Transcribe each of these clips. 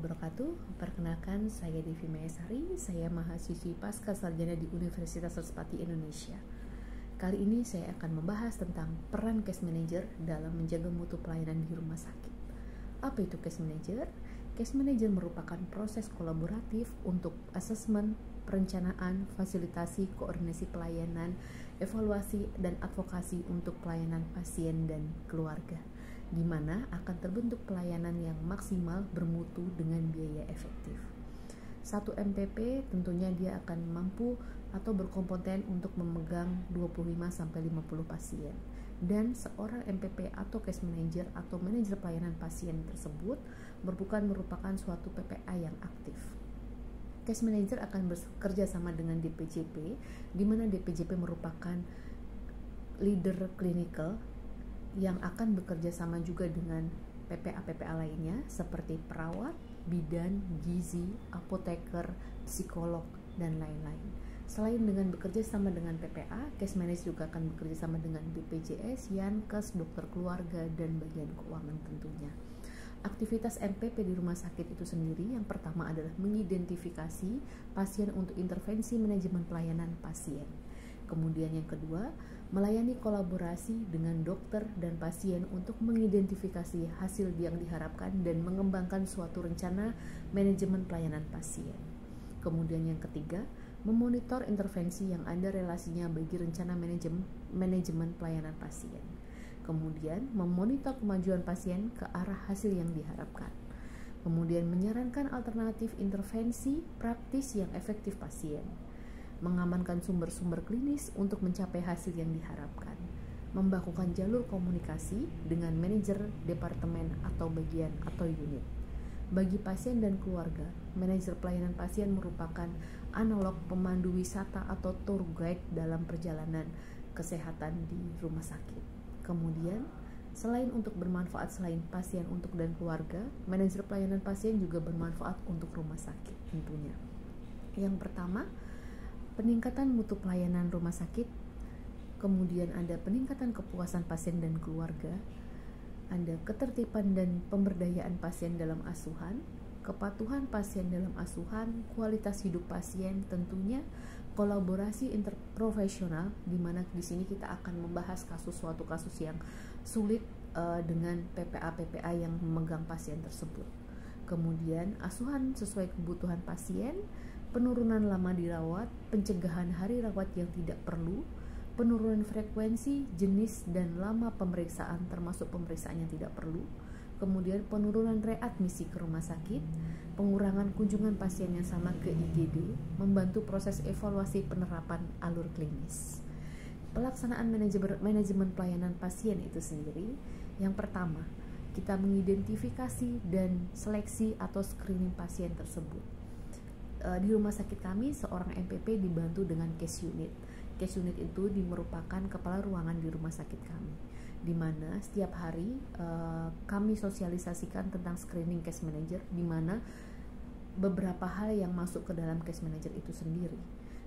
wabarakatuh. Perkenalkan, saya Devi Mayasari. Saya mahasiswi pasca sarjana di Universitas Sespati Indonesia. Kali ini saya akan membahas tentang peran case manager dalam menjaga mutu pelayanan di rumah sakit. Apa itu case manager? Case manager merupakan proses kolaboratif untuk asesmen, perencanaan, fasilitasi, koordinasi pelayanan, evaluasi, dan advokasi untuk pelayanan pasien dan keluarga, di mana akan terbentuk pelayanan yang maksimal, bermutu, dengan biaya efektif. Satu MPP tentunya dia akan mampu atau berkompeten untuk memegang 25-50 pasien. Dan seorang MPP atau case manager atau manajer pelayanan pasien tersebut merupakan suatu PPA yang aktif. Case manager akan bekerja sama dengan DPJP, di mana DPJP merupakan leader klinikal yang akan bekerja sama juga dengan PPA-PPA lainnya seperti perawat, bidan, gizi, apoteker, psikolog, dan lain-lain. Selain dengan bekerja sama dengan PPA, case manager juga akan bekerja sama dengan BPJS, Yankes, dokter keluarga, dan bagian keuangan tentunya. Aktivitas MPP di rumah sakit itu sendiri yang pertama adalah mengidentifikasi pasien untuk intervensi manajemen pelayanan pasien. Kemudian yang kedua, melayani kolaborasi dengan dokter dan pasien untuk mengidentifikasi hasil yang diharapkan dan mengembangkan suatu rencana manajemen pelayanan pasien. Kemudian yang ketiga, memonitor intervensi yang ada relasinya bagi rencana manajemen pelayanan pasien. Kemudian memonitor kemajuan pasien ke arah hasil yang diharapkan. Kemudian menyarankan alternatif intervensi praktis yang efektif pasien. Mengamankan sumber-sumber klinis untuk mencapai hasil yang diharapkan. Membakukan jalur komunikasi dengan manajer departemen atau bagian atau unit. Bagi pasien dan keluarga, manajer pelayanan pasien merupakan analog pemandu wisata atau tour guide dalam perjalanan kesehatan di rumah sakit. Kemudian, selain untuk bermanfaat selain pasien untuk dan keluarga, manajer pelayanan pasien juga bermanfaat untuk rumah sakit tentunya. Yang pertama, peningkatan mutu pelayanan rumah sakit, kemudian ada peningkatan kepuasan pasien dan keluarga, ada ketertiban dan pemberdayaan pasien dalam asuhan, kepatuhan pasien dalam asuhan, kualitas hidup pasien, tentunya kolaborasi interprofesional, di mana di sini kita akan membahas suatu kasus yang sulit dengan PPA-PPA yang memegang pasien tersebut. Kemudian asuhan sesuai kebutuhan pasien, penurunan lama dirawat, pencegahan hari rawat yang tidak perlu, penurunan frekuensi, jenis, dan lama pemeriksaan termasuk pemeriksaan yang tidak perlu, kemudian penurunan readmisi ke rumah sakit, pengurangan kunjungan pasien yang sama ke IGD, membantu proses evaluasi penerapan alur klinis. Pelaksanaan manajemen pelayanan pasien itu sendiri, yang pertama, kita mengidentifikasi dan seleksi atau screening pasien tersebut. Di rumah sakit kami, seorang MPP dibantu dengan case unit. Case unit itu merupakan kepala ruangan di rumah sakit kami, di mana setiap hari kami sosialisasikan tentang screening case manager, di mana beberapa hal yang masuk ke dalam case manager itu sendiri.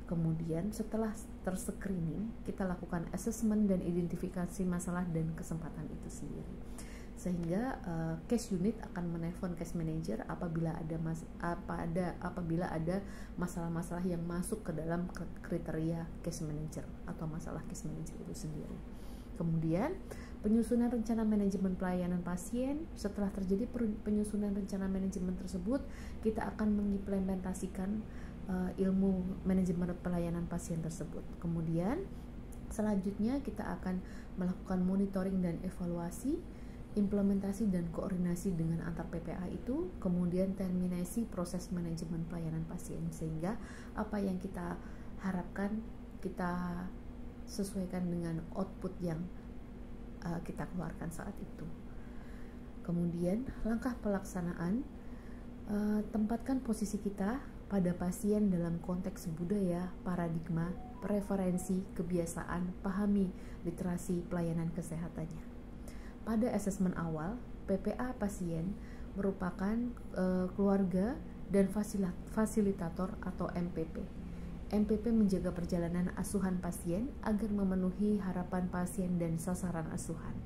Kemudian setelah terscreening, kita lakukan assessment dan identifikasi masalah dan kesempatan itu sendiri. Sehingga case unit akan menelpon case manager apabila ada masalah-masalah yang masuk ke dalam kriteria case manager atau masalah case manager itu sendiri. Kemudian penyusunan rencana manajemen pelayanan pasien. Setelah terjadi penyusunan rencana manajemen tersebut, kita akan mengimplementasikan ilmu manajemen pelayanan pasien tersebut. Kemudian selanjutnya kita akan melakukan monitoring dan evaluasi, implementasi dan koordinasi dengan antar PPA itu, kemudian terminasi proses manajemen pelayanan pasien, sehingga apa yang kita harapkan kita sesuaikan dengan output yang kita keluarkan saat itu. Kemudian langkah pelaksanaan, tempatkan posisi kita pada pasien dalam konteks budaya, paradigma, preferensi, kebiasaan, pahami literasi pelayanan kesehatannya. Pada asesmen awal, PPA pasien merupakan keluarga dan fasilitator atau MPP. MPP menjaga perjalanan asuhan pasien agar memenuhi harapan pasien dan sasaran asuhan.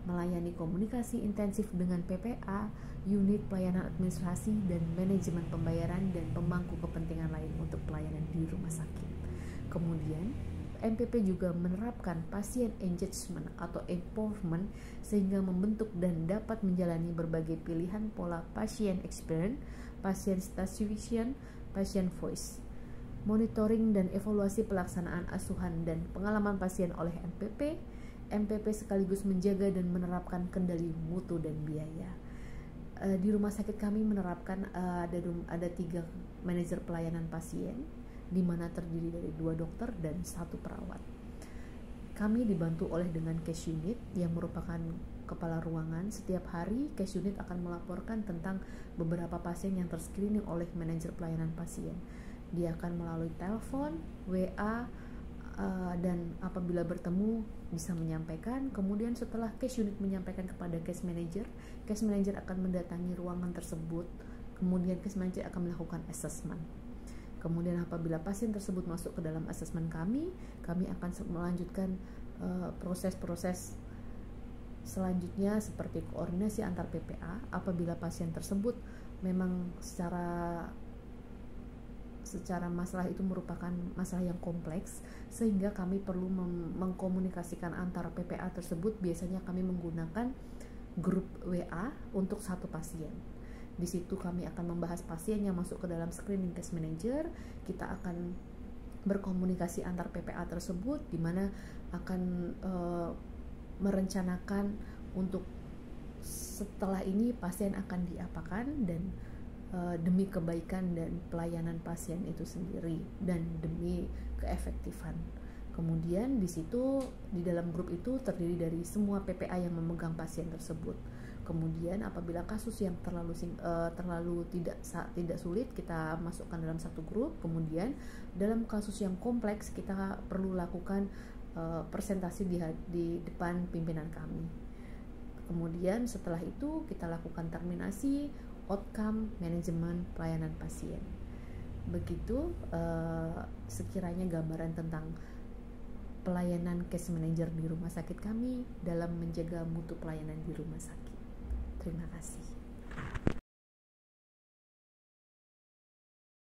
melayani komunikasi intensif dengan PPA, unit pelayanan administrasi, dan manajemen pembayaran dan pemangku kepentingan lain untuk pelayanan di rumah sakit. Kemudian, MPP juga menerapkan pasien engagement atau empowerment sehingga membentuk dan dapat menjalani berbagai pilihan pola pasien experience, pasien satisfaction, pasien voice. Monitoring dan evaluasi pelaksanaan asuhan dan pengalaman pasien oleh MPP. MPP sekaligus menjaga dan menerapkan kendali mutu dan biaya. Di rumah sakit kami menerapkan ada 3 manajer pelayanan pasien, di mana terdiri dari 2 dokter dan 1 perawat. Kami dibantu dengan case unit yang merupakan kepala ruangan. Setiap hari case unit akan melaporkan tentang beberapa pasien yang terscreening oleh manajer pelayanan pasien. Dia akan melalui telepon, WA, dan apabila bertemu bisa menyampaikan. Kemudian setelah case unit menyampaikan kepada case manager akan mendatangi ruangan tersebut. Kemudian case manager akan melakukan assessment. Kemudian apabila pasien tersebut masuk ke dalam asesmen kami akan melanjutkan proses-proses selanjutnya seperti koordinasi antar PPA apabila pasien tersebut memang secara masalah itu merupakan masalah yang kompleks, sehingga kami perlu mengkomunikasikan antara PPA tersebut. Biasanya kami menggunakan grup WA untuk 1 pasien. Di situ kami akan membahas pasien yang masuk ke dalam screening case manager. Kita akan berkomunikasi antar PPA tersebut, di mana akan merencanakan untuk setelah ini pasien akan diapakan dan demi kebaikan dan pelayanan pasien itu sendiri dan demi keefektifan. Kemudian di situ di dalam grup itu terdiri dari semua PPA yang memegang pasien tersebut. Kemudian apabila kasus yang terlalu tidak sulit, kita masukkan dalam satu grup. Kemudian dalam kasus yang kompleks kita perlu lakukan presentasi di depan pimpinan kami. Kemudian setelah itu kita lakukan terminasi outcome manajemen pelayanan pasien. Begitu sekiranya gambaran tentang pelayanan case manager di rumah sakit kami dalam menjaga mutu pelayanan di rumah sakit. Terima kasih.